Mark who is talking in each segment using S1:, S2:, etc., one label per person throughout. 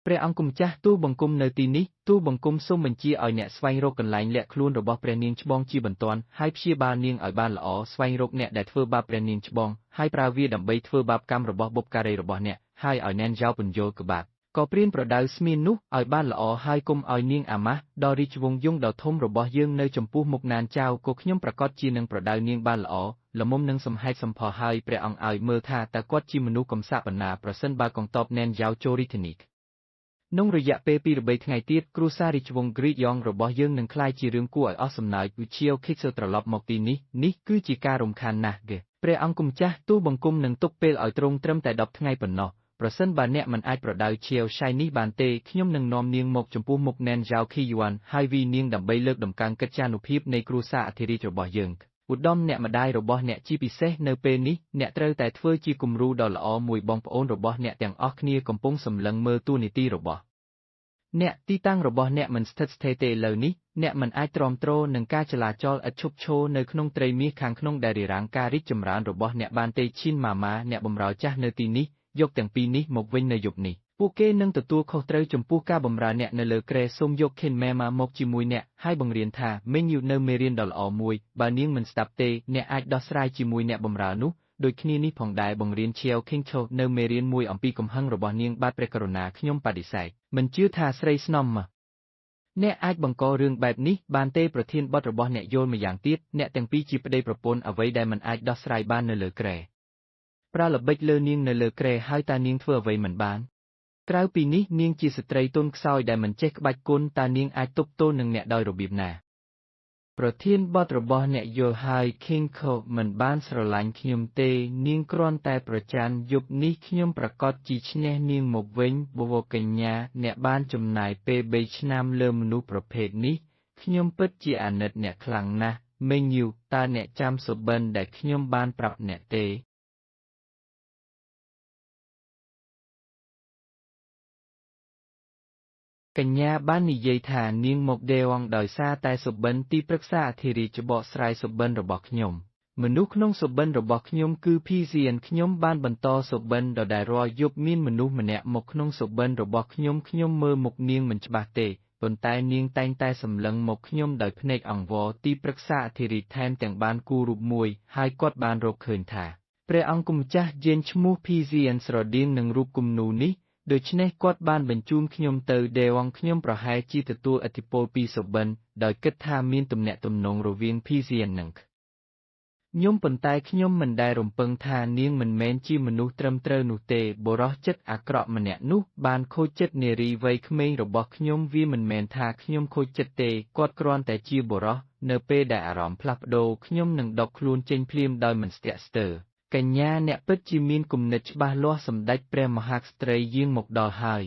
S1: ព្រះអង្គម្ចាស់ទូលបង្គំនៅទីនេះទូលបង្គំសូមបញ្ជាឲ្យអ្នកស្វែងរកកន្លែងលាក់ខ្លួនរបស់ព្រះនាងច្បងជាបន្ទាន់ហើយព្យាបាលនាងឲ្យបានល្អស្វែងរកអ្នកដែលធ្វើបាបព្រះនាងច្បងហើយប្រើវាដើម្បីធ្វើបាបកម្មរបស់បុព្វការីរបស់អ្នកហើយឲ្យណែនយ៉ោពន្យល់ក្បាតក៏ព្រានប្រដៅស្មៀននោះឲ្យបានល្អហើយកុំឲ្យនាងអាម៉ាស់ដល់រាជវង្សយងដ៏ធំរបស់យើងនៅចំពោះមុខណានចៅក៏ខ្ញុំប្រកាសជានឹងប្រដៅនាងបានល្អល្មមនឹងសំហេតុសំផស្សហើយព្រះអង្គឲ្យមើលថាតើគាត់ជាមនុស្សកំសាកបណ្ណាប្រសិនបើកងទ័ពណែនយ៉ោចូលរាជធានីក្នុងរយៈពេល2 3ថ្ងៃទៀតគ្រួសាររាជវង្សហ្គ្រីកយ៉ងរបស់យើងនឹងក្លាយជារឿងគួរឲ្យអស់សំណើចវិជាវខិកសើត្រឡប់មកទីនេះគឺជាការរំខានណាស់ព្រះអង្គម្ចាស់ទូលបង្គំនឹងទុកពេលឲ្យត្រឹមតែ10ថ្ងៃប៉ុណ្ណោះប្រសិនបើអ្នកមិនអាចប្រដៅឈាវឆៃនេះបានទេខ្ញុំនឹងនាំនាងមកចំពោះមុខណែនយ៉ោខីយួនហើយវីនាងដើម្បីលើកដំកើងកិត្យានុភាពនៃគ្រួសារអធិរាជរបស់យើងឧត្តមអ្នកម្ដាយរបស់អ្នកជាពិសេសនៅពេលនេះអ្នកត្រូវតែធ្វើជាគំរូដ៏ល្អមួយបងប្អូនរបស់អ្នកទាំងអស់គ្នាកំពុងសម្លឹងមើលតួនាទីរបស់អ្នកទីតាំងរបស់អ្នកមិនស្ថិតស្ថេរទេឥឡូវនេះអ្នកមិនអាចទ្រាំទ្រនឹងការចលាចលឥតឈប់ឈរនៅក្នុងត្រីមាសខាងក្នុងដែលរារាំងការរីកចម្រើនរបស់អ្នកបានទេឈិនម៉ាម៉ាអ្នកបម្រើចាស់នៅទីនេះយកទាំងពីរនេះមកវិញនៅយប់នេះពួកគេនឹងទទួលខុសត្រូវចំពោះការបម្រើអ្នកនៅលើគ្រែសូមយកខេនម៉ែម៉ាមកជាមួយអ្នកហើយបង្រៀនថាមេញយូនៅមេរៀនដ៏ល្អមួយបើនាងមិនស្ដាប់ទេអ្នកអាចដោះស្រាយជាមួយអ្នកបម្រើនោះដូចគ្នានេះផងដែរបង្រៀនឈៀវខេងឈោនៅមេរៀនមួយអំពីកំហឹងរបស់នាងបាទព្រះករុណាខ្ញុំបដិសេធមិនជឿថាស្រីស្នំមកអ្នកអាចបង្ករឿងបែបនេះបានទេប្រធានបទរបស់អ្នកយល់ម្យ៉ាងទៀតអ្នកទាំងពីរជាប្តីប្រពន្ធអ្វីដែលមិនអាចដោះស្រាយបាននៅលើគ្រែប្រើល្បិចលើនាងនៅលើគ្រែហើយតើនាងធ្វើអ្វីមិនបានក្រៅពីនេះនាងជាស្ត្រីទន់ខ្សោយដែលមិនចេះក្បាច់គុណតើនាងអាចទប់ទល់នឹងអ្នកដោយរបៀបណាប្រធានបទរបស់អ្នកយល់ហើយ King Kho មិនបានស្រឡាញ់ខ្ញុំទេនាងគ្រាន់តែប្រច័ណ្ឌយប់នេះខ្ញុំប្រកាសជាឈ្នះនាងមកវិញបវរកញ្ញាអ្នកបានចំណាយពេល3ឆ្នាំលើមនុស្សប្រភេទនេះខ្ញុំពិតជាអាណិតអ្នកខ្លាំងណាស់មេញយូតើអ្នកចាំសុបិនដែលខ្ញុំបានប្រាប់អ្នកទេកញ្ញាបាននិយាយថានាងមកដេវងដោយសារតែសុបិនទីប្រឹក្សាអធិរាជបកស្រាយសុបិនរបស់ខ្ញុំមនុស្សក្នុងសុបិនរបស់ខ្ញុំគឺភីសៀនខ្ញុំបានបន្តសុបិនដដែលរាល់យប់មានមនុស្សម្នាក់មកក្នុងសុបិនរបស់ខ្ញុំមើលមុខនាងមិនច្បាស់ទេប៉ុន្តែនាងតែងតែសម្លឹងមកខ្ញុំដោយភ្នែកអង្វរទីប្រឹក្សាអធិរាជថែមទាំងបានគូររូបមួយហើយគាត់បានរកឃើញថាព្រះអង្គម្ចាស់យានឈ្មោះភីសៀនស្រដៀងនឹងរូបគំនូរនេះដូច្នេះគាត់បានបញ្ជូនខ្ញុំទៅដេវងខ្ញុំប្រហែលជាទទួលឥទ្ធិពលពីសុបិនដោយគិតថាមានទំនាក់ទំនងរវាងភីសៀននិងខ្ញុំប៉ុន្តែខ្ញុំមិនដែលរំពឹងថានាងមិនមែនជាមនុស្សត្រឹមត្រូវនោះទេបុរសចិត្តអាក្រក់ម្នាក់នោះបានខូចចិត្តនារីវ័យក្មេងរបស់ខ្ញុំវាមិនមែនថាខ្ញុំខូចចិត្តទេគាត់គ្រាន់តែជាបុរសនៅពេលដែលអារម្មណ៍ផ្លាស់ប្ដូរខ្ញុំនឹងដកខ្លួនចេញភ្លាមដោយមិនស្ទាក់ស្ទើរកញ្ញាអ្នកពិតជាមានគំនិតច្បាស់លាស់សម្ដេចព្រះមហាក្សត្រីយាងមកដល់ហើយ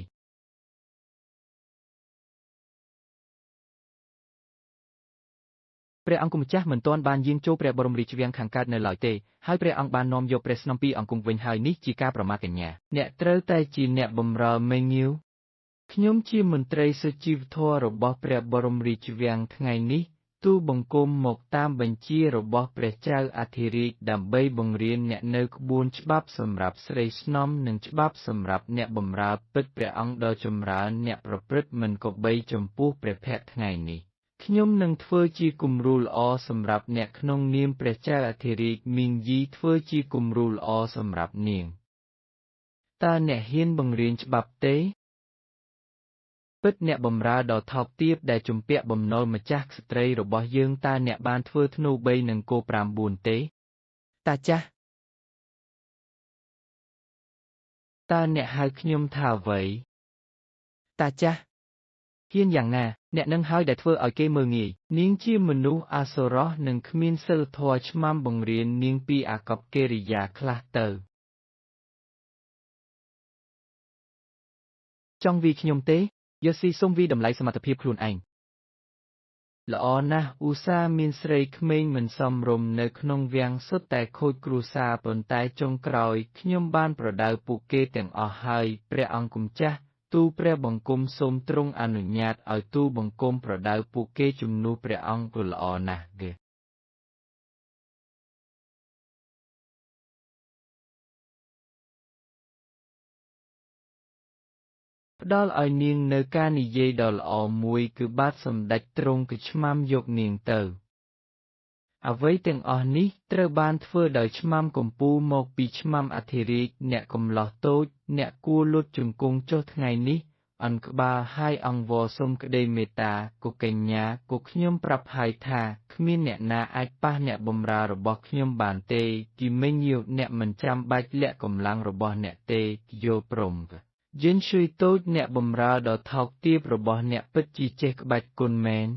S1: ព្រះអង្គម្ចាស់មិនទាន់បានយាងចូលព្រះបរមរាជវាំងខាងកើតនៅឡើយទេហើយព្រះអង្គបាននាំយកព្រះស្នំពីអង្គវិញហើយនេះជាការប្រមាថកញ្ញាអ្នកត្រូវតែជាអ្នកបម្រើមេញៀវខ្ញុំជាមន្ត្រីសុជីវធម៌របស់ព្រះបរមរាជវាំងថ្ងៃនេះទូលបង្គំមកតាមបញ្ជារបស់ព្រះចៅអធិរាជដើម្បីបង្រៀនអ្នកនៅក្បួនច្បាប់សម្រាប់ស្រីស្នំនិងច្បាប់សម្រាប់អ្នកបម្រើពិតព្រះអង្គដ៏ចម្រើនអ្នកប្រព្រឹត្តមិនគប្បីចំពោះព្រះភ័ក្ត្រថ្ងៃនេះខ្ញុំនឹងធ្វើជាគំរូល្អសម្រាប់អ្នកក្នុងនាមព្រះចៅអធិរាជមីងយីធ្វើជាគំរូល្អសម្រាប់នាងតើអ្នកហ៊ានបង្រៀនច្បាប់ទេពិតអ្នកបម្រើដ៏ថោកទាបដែលជំពាក់បំណុលម្ចាស់ស្ត្រីរបស់យើងតើអ្នកបានធ្វើធ្នូ3និងគោ5 4ទេតាចាស់តើអ្នកហៅខ្ញុំថាអ្វីតាចាស់ហ៊ានយ៉ាងណាអ្នកនឹងហើយដែលធ្វើឲ្យគេមើលងាយនាងជាមនុស្សអសុរោះនិងគ្មានសីលធម៌ឆ្មាំបង្រៀននាងពីអាកប្បកិរិយាខ្លះទៅចង់វាយខ្ញុំទេយស៊ីសូមវាយតម្លៃសមត្ថភាពខ្លួនឯងល្អណាស់ឧស្សាហ៍មានស្រីក្មេងមិនសមរម្យនៅក្នុងវាំងសុទ្ធតែខូចគ្រួសារប៉ុន្តែចុងក្រោយខ្ញុំបានប្រដៅពួកគេទាំងអស់ហើយព្រះអង្គម្ចាស់ទូលព្រះបង្គំសូមទ្រង់អនុញ្ញាតឲ្យទូលបង្គំប្រដៅពួកគេជំនួសព្រះអង្គក៏ល្អណាស់ ផ្ដល់ឲ្យនាងនៅការនិយាយដ៏ល្អមួយគឺបាទសម្ដេចទ្រង់ក៏ឆ្មាំយកនាងទៅអ្វីទាំងអស់នេះត្រូវបានធ្វើដោយឆ្មាំកំពូលមកពីឆ្មាំអធិរាជអ្នកកំឡោះតូចអ្នកគួរលុតជង្គង់ចុះថ្ងៃនេះអន់ក្បាលហើយអង្វរសុំក្តីមេត្តាកុកញ្ញាកុកខ្ញុំប្រាប់ហើយថាគ្មានអ្នកណាអាចប៉ះអ្នកបម្រើរបស់ខ្ញុំបានទេគីមិញយោអ្នកមិនចាំបាច់លាក់កម្លាំងរបស់អ្នកទេយល់ព្រមយិនឈុយតូចអ្នកបម្រើដ៏ថោកទាបរបស់អ្នកពិតជាចេះក្បាច់គុណមែន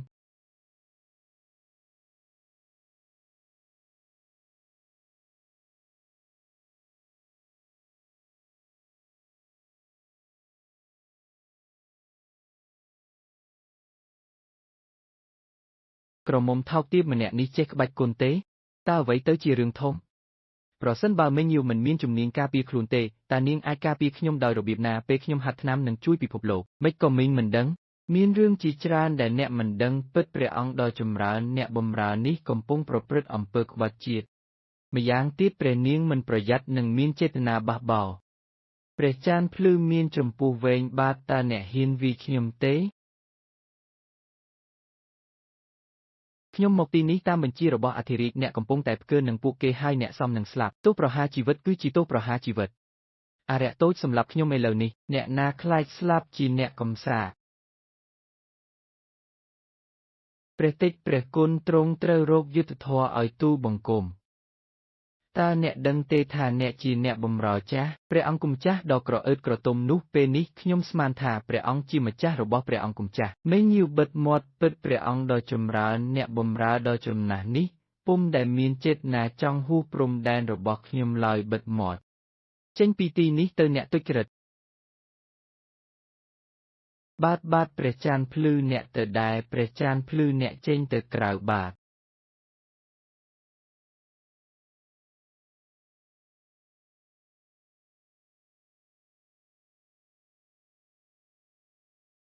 S1: ក្រមុំថោកទាបម្នាក់នេះចេះក្បាច់គុណទេតើអ្វីទៅជារឿងធំប្រសិនបើមេញៀវមិនមានជំនាញការពារខ្លួនទេតើនាងអាចការពារខ្ញុំដោយរបៀបណាពេលខ្ញុំហាត់ថ្នាំនឹងជួយពិភពលោកមិនក៏មីងមិនដឹងមានរឿងជាច្រើនដែលអ្នកមិនដឹងពិតព្រះអង្គដ៏ចម្រើនអ្នកបម្រើនេះកំពុងប្រព្រឹត្តអំពើក្បត់ជាតិម្យ៉ាងទៀតព្រះនាងមិនប្រយ័ត្ននិងមានចេតនាបះបោរព្រះចានភ្លឺមានចម្ពោះវែងបាទតើអ្នកហ៊ានវាយខ្ញុំទេខ្ញុំមកទីនេះតាមបញ្ជារបស់អធិរាជអ្នកកំពុងតែផ្កើនឹងពួកគេហើយអ្នកសមនឹងស្លាប់ទោសប្រហារជីវិតគឺជាទោសប្រហារជីវិតអរិយតូចសម្រាប់ខ្ញុំឥឡូវនេះអ្នកណាខ្លាចស្លាប់ជាអ្នកកំសាកព្រះតិចព្រះគុណទ្រង់ត្រូវរកយុទ្ធធរឲ្យទូលបង្គំតើអ្នកដឹងទេថាអ្នកជាអ្នកបម្រើចាស់ព្រះអង្គគុំចាស់ដ៏ក្រអឺតក្រទុំនោះពេលនេះខ្ញុំស្មានថាព្រះអង្គជាម្ចាស់របស់ព្រះអង្គគុំចាស់មេញៀវបិទមាត់ពិតព្រះអង្គដ៏ចម្រើនអ្នកបម្រើដ៏ចំណាស់នេះពុំដែលមានចេតនាចង់ហួសព្រំដែនរបស់ខ្ញុំឡើយបិទមាត់ចេញពីទីនេះទៅអ្នកទុច្ចរិតបាទព្រះចានភ្លឺអ្នកទៅដែរព្រះចានភ្លឺអ្នកចេញទៅក្រៅបាទ